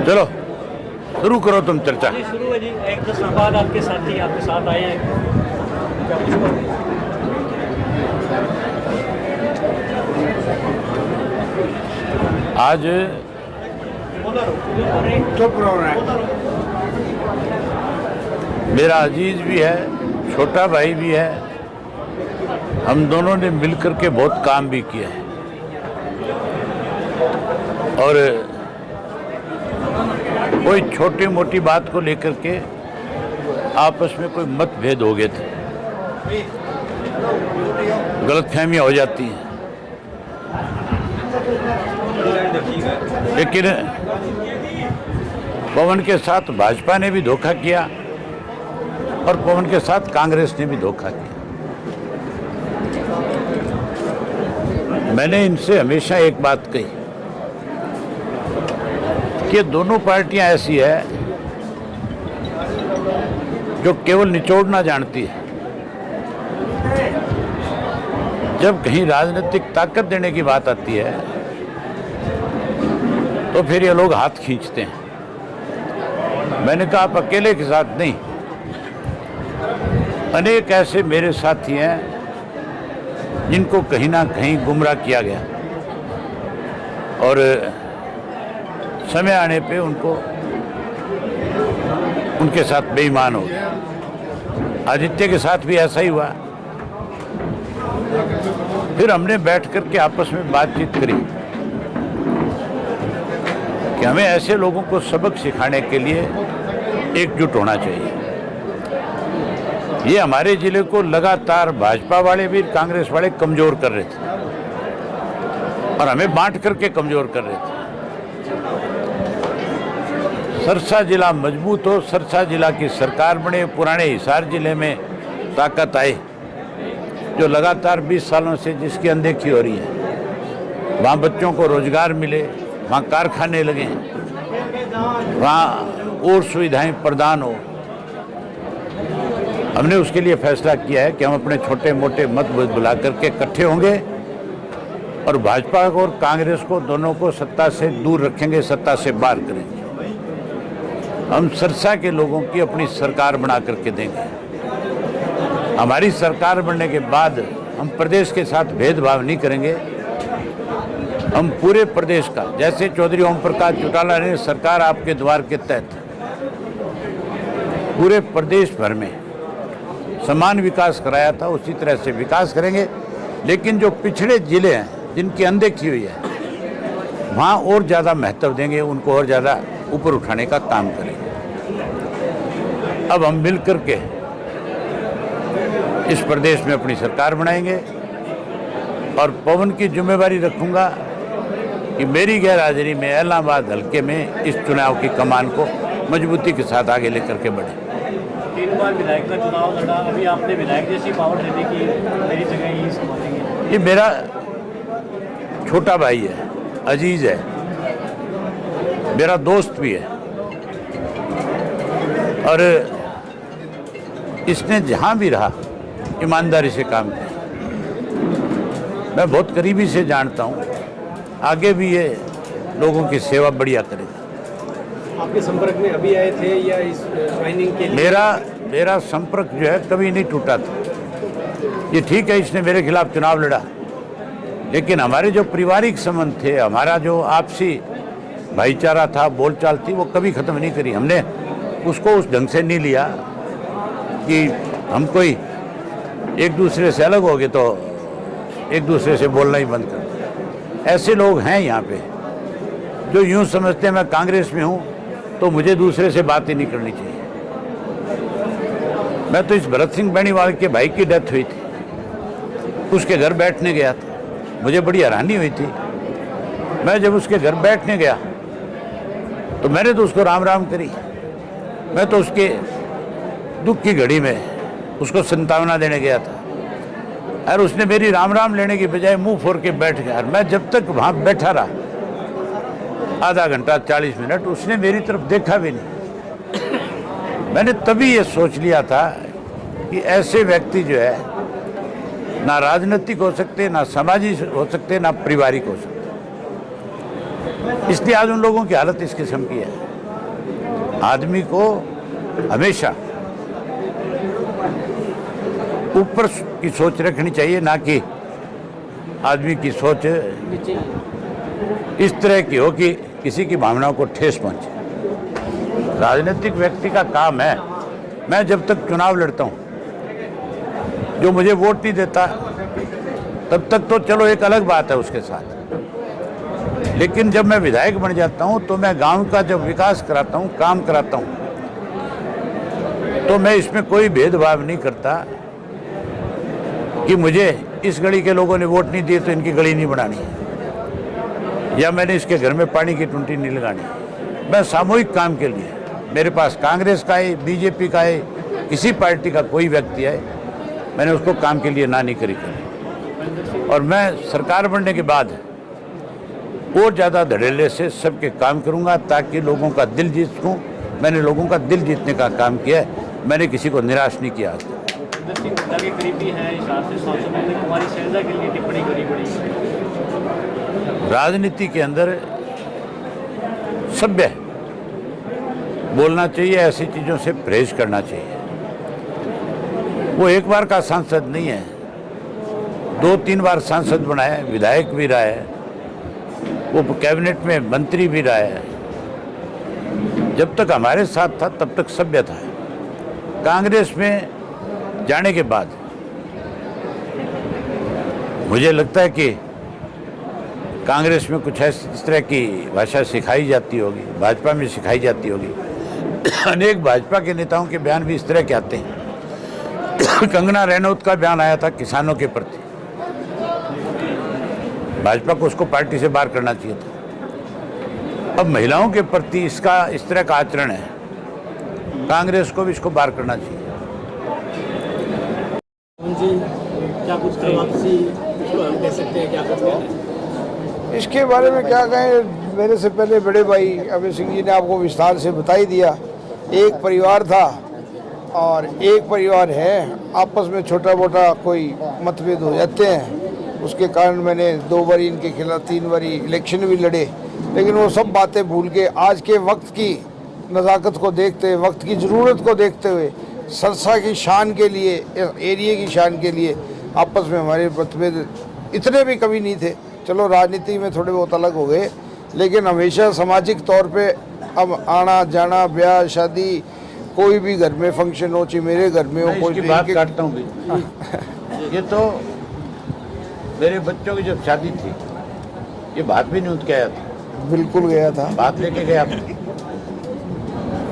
चलो शुरू करो तुम चर्चा। शुरू है जी। एक 10 साल बाद आपके साथी आपके साथ आए हैं। आज चुप रहो ना। मेरा अजीज भी है, छोटा भाई भी है। हम दोनों ने मिलकर के बहुत काम भी किया है और कोई छोटी मोटी बात को लेकर के आपस में कोई मतभेद हो गए थे, गलतफहमियां हो जाती हैं। लेकिन पवन के साथ भाजपा ने भी धोखा किया और पवन के साथ कांग्रेस ने भी धोखा किया। मैंने इनसे हमेशा एक बात कही कि दोनों पार्टियां ऐसी है जो केवल निचोड़ना जानती है। जब कहीं राजनीतिक ताकत देने की बात आती है तो फिर ये लोग हाथ खींचते हैं। मैंने कहा आप अकेले के साथ नहीं, अनेक ऐसे मेरे साथी हैं जिनको कहीं ना कहीं गुमराह किया गया और समय आने पे उनको उनके साथ बेईमान हो गया। आदित्य के साथ भी ऐसा ही हुआ। फिर हमने बैठ कर के आपस में बातचीत करी कि हमें ऐसे लोगों को सबक सिखाने के लिए एकजुट होना चाहिए। ये हमारे जिले को लगातार भाजपा वाले भी कांग्रेस वाले कमजोर कर रहे थे और हमें बांट करके कमजोर कर रहे थे। सरसा जिला मजबूत हो, सरसा जिला की सरकार बने, पुराने हिसार जिले में ताकत आए जो लगातार 20 सालों से जिसकी अनदेखी हो रही है। वहाँ बच्चों को रोजगार मिले, वहाँ कारखाने लगे, वहाँ और सुविधाएं प्रदान हो। हमने उसके लिए फैसला किया है कि हम अपने छोटे मोटे मत बुला करके इकट्ठे होंगे और भाजपा और कांग्रेस को दोनों को सत्ता से दूर रखेंगे, सत्ता से बाहर करेंगे। हम सरसा के लोगों की अपनी सरकार बना करके देंगे। हमारी सरकार बनने के बाद हम प्रदेश के साथ भेदभाव नहीं करेंगे। हम पूरे प्रदेश का, जैसे चौधरी ओम प्रकाश चौटाला ने सरकार आपके द्वार के तहत पूरे प्रदेश भर में समान विकास कराया था, उसी तरह से विकास करेंगे। लेकिन जो पिछड़े जिले हैं जिनकी अनदेखी हुई है वहाँ और ज़्यादा महत्व देंगे, उनको और ज़्यादा ऊपर उठाने का काम करेंगे। अब हम मिल कर के इस प्रदेश में अपनी सरकार बनाएंगे और पवन की जिम्मेवारी रखूंगा कि मेरी गैरहाजिरी में इलाहाबाद हल्के में इस चुनाव की कमान को मजबूती के साथ आगे लेकर के बढ़े। 3 बार विधायक का चुनाव लड़ा, अभी आपने विधायक जैसी पावर देने की मेरी जगह ही संभालेंगे। ये मेरा छोटा भाई है, अजीज है, मेरा दोस्त भी है और इसने जहाँ भी रहा ईमानदारी से काम किया। मैं बहुत करीबी से जानता हूँ, आगे भी ये लोगों की सेवा बढ़िया करेगा। आपके संपर्क में अभी आए थे या इस ज्वाइनिंग के लिए? मेरा संपर्क जो है कभी नहीं टूटा था। ये ठीक है इसने मेरे खिलाफ चुनाव लड़ा, लेकिन हमारे जो पारिवारिक संबंध थे, हमारा जो आपसी भाईचारा था, बोलचाल थी, वो कभी ख़त्म नहीं करी। हमने उसको उस ढंग से नहीं लिया कि हम कोई एक दूसरे से अलग हो गए तो एक दूसरे से बोलना ही बंद कर। ऐसे लोग हैं यहाँ पे जो यूँ समझते हैं मैं कांग्रेस में हूँ तो मुझे दूसरे से बात ही नहीं करनी चाहिए। मैं तो इस भरत सिंह बेनीवाल के भाई की डेथ हुई थी, उसके घर बैठने गया था, मुझे बड़ी हैरानी हुई थी। मैं जब उसके घर बैठने गया तो मैंने तो उसको राम राम करी। मैं तो उसके दुख की घड़ी में उसको संतावना देने गया था और उसने मेरी राम राम लेने की बजाय मुंह फोड़ के बैठ गया। और मैं जब तक वहाँ बैठा रहा आधा घंटा 40 मिनट, उसने मेरी तरफ देखा भी नहीं। मैंने तभी ये सोच लिया था कि ऐसे व्यक्ति जो है ना राजनीतिक हो सकते, ना सामाजिक हो सकते, ना पारिवारिक हो सकते। इसलिए आज उन लोगों की हालत इस किस्म की है। आदमी को हमेशा ऊपर की सोच रखनी चाहिए, ना कि आदमी की सोच इस तरह की हो कि किसी की भावनाओं को ठेस पहुंचे। राजनीतिक व्यक्ति का काम है, मैं जब तक चुनाव लड़ता हूं, जो मुझे वोट नहीं देता तब तक तो चलो एक अलग बात है उसके साथ, लेकिन जब मैं विधायक बन जाता हूं तो मैं गांव का जब विकास कराता हूं, काम कराता हूं, तो मैं इसमें कोई भेदभाव नहीं करता कि मुझे इस गली के लोगों ने वोट नहीं दिए तो इनकी गली नहीं बनानी, या मैंने इसके घर में पानी की टूंटी नहीं लगानी। मैं सामूहिक काम के लिए, मेरे पास कांग्रेस का है, बीजेपी का है, किसी पार्टी का कोई व्यक्ति है, मैंने उसको काम के लिए ना नहीं करी। और मैं सरकार बनने के बाद और ज़्यादा धड़ल्ले से सबके काम करूंगा ताकि लोगों का दिल जीत सकूं। मैंने लोगों का दिल जीतने का काम किया है, मैंने किसी को निराश नहीं किया। भूपेंद्र सिंह हुड्डा के करीबी हैं, इस हिसाब से सांसदों ने कुमारी शैलजा के लिए टिप्पणी करी बड़ी। राजनीति के अंदर सभ्य बोलना चाहिए, ऐसी चीज़ों से परहेज करना चाहिए। वो एक बार का सांसद नहीं है, 2-3 बार सांसद बना है, विधायक भी रहा है, वो कैबिनेट में मंत्री भी रहा है। जब तक हमारे साथ था तब तक सभ्य था। कांग्रेस में जाने के बाद मुझे लगता है कि कांग्रेस में कुछ इस तरह की भाषा सिखाई जाती होगी, भाजपा में सिखाई जाती होगी। अनेक भाजपा के नेताओं के बयान भी इस तरह के आते हैं। कंगना रनौत का बयान आया था किसानों के प्रति, भाजपा को उसको पार्टी से बाहर करना चाहिए था। अब महिलाओं के प्रति इसका इस तरह का आचरण है, कांग्रेस को भी इसको बाहर करना चाहिए। जी क्या कुछ वापसी इसको हम कह सकते हैं, क्या कुछ कहना है? इसके बारे में क्या कहें, मेरे से पहले बड़े भाई अभय सिंह जी ने आपको विस्तार से बता ही दिया। एक परिवार था और एक परिवार है, आपस में छोटा मोटा कोई मतभेद हो जाते हैं, उसके कारण मैंने 2 बारी इनके खिलाफ 3 बारी इलेक्शन भी लड़े, लेकिन वो सब बातें भूल के आज के वक्त की नज़ाकत को देखते हुए, वक्त की ज़रूरत को देखते हुए, संस्था की शान के लिए, एरिया की शान के लिए आपस में हमारे मतभेद इतने भी कभी नहीं थे। चलो राजनीति में थोड़े बहुत अलग हो गए, लेकिन हमेशा सामाजिक तौर पे अब आना जाना, ब्याह शादी, कोई भी घर में फंक्शन हो, चाहे मेरे घर में हो, कोई बात काटता हूँ। ये तो मेरे बच्चों की जब शादी थी, ये बात भी नहीं उठ के आया था। बिल्कुल गया था, बात लेके गया था,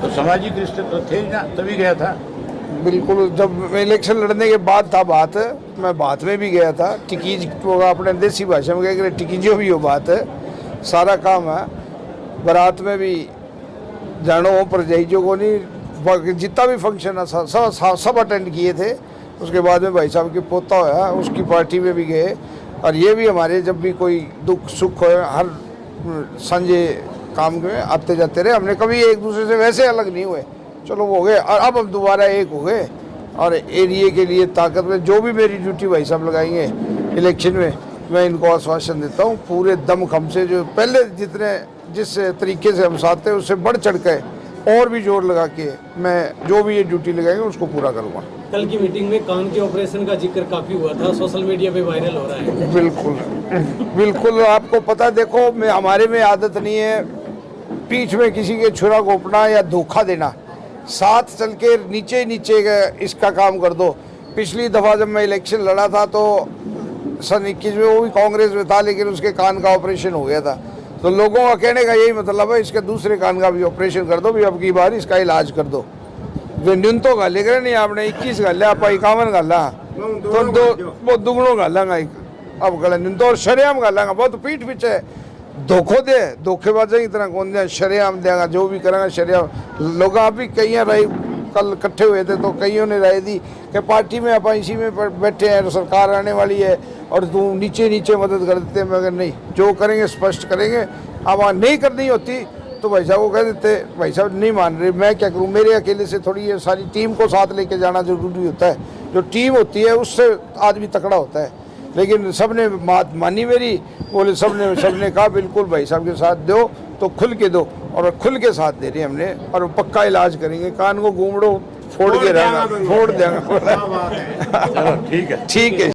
तो सामाजिक रिश्ते तो थे ही ना, तभी गया था। बिल्कुल। जब इलेक्शन लड़ने के बाद था बात, मैं बात में भी गया था। टिकीज अपने देसी भाषा में कह टिकीजो भी हो बात है, सारा काम है। बारात में भी जानो पर जाइजो को नहीं, जितना भी फंक्शन है सब अटेंड किए थे। उसके बाद में भाई साहब की पोता होया, उसकी पार्टी में भी गए। और ये भी हमारे जब भी कोई दुख सुख हो, हर संजय काम में आते जाते रहे। हमने कभी एक दूसरे से वैसे अलग नहीं हुए, चलो वो हो गए। और अब हम दोबारा एक हो गए और एरिया के लिए ताकत में जो भी मेरी ड्यूटी भाई साहब लगाएंगे इलेक्शन में, मैं इनको आश्वासन देता हूँ पूरे दमखम से। जो पहले जिस तरीके से हम साथ थे उससे बढ़ चढ़ के और भी जोर लगा के मैं जो भी ये ड्यूटी लगाएंगे उसको पूरा करूँगा। कल की मीटिंग में कान के ऑपरेशन का जिक्र काफ़ी हुआ था, सोशल मीडिया पे वायरल हो रहा है। बिल्कुल बिल्कुल, आपको पता, देखो हमारे में आदत नहीं है पीठ में किसी के छुरा घोंपना या धोखा देना। साथ चल के नीचे नीचे इसका काम कर दो। पिछली दफ़ा जब मैं इलेक्शन लड़ा था तो सन 21 में, वो भी कांग्रेस में था, लेकिन उसके कान का ऑपरेशन हो गया था। तो लोगों का कहने का यही मतलब है, इसके दूसरे कान का भी ऑपरेशन कर दो, भी अब की बार इसका इलाज कर दो। जो न्यूनतो गाले करे नहीं, आपने 21 गाले, आप 51 गाला तो वो दुगनों गालांगा। अब गला न्यूनतो और शरेआम गालांगा, बहुत पीठ पीछे धोखो दे, धोखेबाजा की तरह कौन दे, शरेआम देगा, जो भी करेंगे शरेआम। लोग आप भी कई राय कल इकट्ठे हुए थे तो कईयों ने राय दी कि पार्टी में आप इसी में बैठे हैं, सरकार आने वाली है और तुम नीचे नीचे मदद कर देते हैं। मगर नहीं, जो करेंगे स्पष्ट करेंगे। अब नहीं करनी होती तो भाई साहब को कह देते, भाई साहब नहीं मान रहे, मैं क्या करूं, मेरे अकेले से थोड़ी ये सारी टीम को साथ लेके जाना जरूरी होता है। जो टीम होती है उससे आदमी तकड़ा होता है। लेकिन सबने बात मानी मेरी, बोले सबने कहा बिल्कुल भाई साहब के साथ दो तो खुल के दो, और खुल के साथ दे रहे हैं हमने, और पक्का इलाज करेंगे। कान को घूमड़ो फोड़ के रहना, फोड़ देंगे। चलो ठीक है। ठीक है।